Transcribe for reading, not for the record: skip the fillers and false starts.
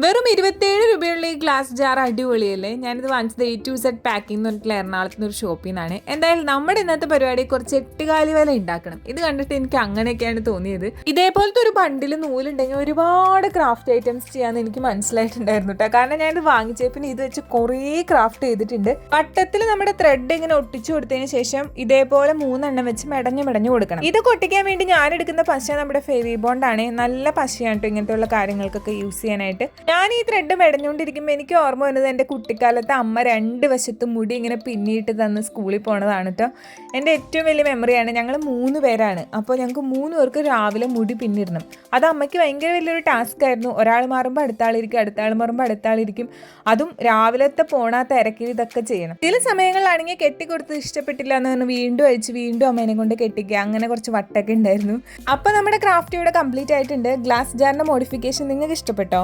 വെറും 27 രൂപയുള്ള ഈ glass jar അടിപൊളിയല്ലേ? ഞാനിത് വാങ്ങിച്ചത് A to Z പാക്കിംഗ് എന്ന് പറഞ്ഞിട്ടുള്ള എറണാകുളത്ത് നിന്ന് ഒരു ഷോപ്പിൽ നിന്നാണ്. എന്തായാലും നമ്മുടെ ഇന്നത്തെ പരിപാടി കുറച്ച് എട്ടുകാലി വല ഉണ്ടാക്കണം. ഇത് കണ്ടിട്ട് എനിക്ക് അങ്ങനെയൊക്കെയാണ് തോന്നിയത്. ഇതേപോലത്തെ ഒരു ബണ്ടിൽ നൂലുണ്ടെങ്കിൽ ഒരുപാട് ക്രാഫ്റ്റ് ഐറ്റംസ് ചെയ്യാമെന്ന് എനിക്ക് മനസ്സിലായിട്ടുണ്ടായിരുന്നു കേട്ടോ. കാരണം ഞാനിത് വാങ്ങിച്ചത് പിന്നെ ഇത് വെച്ച് കുറേ ക്രാഫ്റ്റ് ചെയ്തിട്ടുണ്ട്. വട്ടത്തിൽ നമ്മുടെ ത്രെഡ് ഇങ്ങനെ ഒട്ടിച്ചു കൊടുത്തതിന് ശേഷം ഇതേപോലെ 3 വെച്ച് മെടഞ്ഞു കൊടുക്കണം. ഇത് ഒട്ടിക്കാൻ വേണ്ടി ഞാൻ എടുക്കുന്ന പശ നമ്മുടെ ഫെവി ബോണ്ടാണ്. നല്ല പശയാണ് കേട്ടോ ഇങ്ങനത്തെയുള്ള കാര്യങ്ങൾക്കൊക്കെ യൂസ് ചെയ്യാനായിട്ട്. ഞാൻ ഈ ത്രെഡ് മെടഞ്ഞുകൊണ്ടിരിക്കുമ്പോൾ എനിക്ക് ഓർമ്മ വന്നത് എൻ്റെ കുട്ടിക്കാലത്ത് അമ്മ 2 വശത്തും മുടി ഇങ്ങനെ പിന്നിയിട്ട് തന്ന് സ്കൂളിൽ പോണതാണ് കേട്ടോ. എൻ്റെ ഏറ്റവും വലിയ മെമ്മറിയാണ്. ഞങ്ങൾ 3 പേരാണ്. അപ്പോൾ ഞങ്ങൾക്ക് 3 പേർക്ക് രാവിലെ മുടി പിന്നിടണം. അത് അമ്മയ്ക്ക് ഭയങ്കര വലിയൊരു ടാസ്ക് ആയിരുന്നു. ഒരാൾ മാറുമ്പോൾ അടുത്താൾ മാറുമ്പോൾ അടുത്താളിരിക്കും. അതും രാവിലത്തെ പോണ തിരക്കിൽ ഇതൊക്കെ ചെയ്യണം. ചില സമയങ്ങളിലാണെങ്കിൽ കെട്ടിക്കൊടുത്ത് ഇഷ്ടപ്പെട്ടില്ല എന്ന് പറഞ്ഞ് വീണ്ടും അഴിച്ച് വീണ്ടും അമ്മേനെ കൊണ്ട് കെട്ടിക്കുക. അങ്ങനെ കുറച്ച് വട്ടൊക്കെ ഉണ്ടായിരുന്നു. അപ്പോൾ നമ്മുടെ ക്രാഫ്റ്റ് ഇവിടെ കംപ്ലീറ്റ് ആയിട്ടുണ്ട്. ഗ്ലാസ് ജാറിൻ്റെ മോഡിഫിക്കേഷൻ നിങ്ങൾക്ക് ഇഷ്ടപ്പെട്ടോ?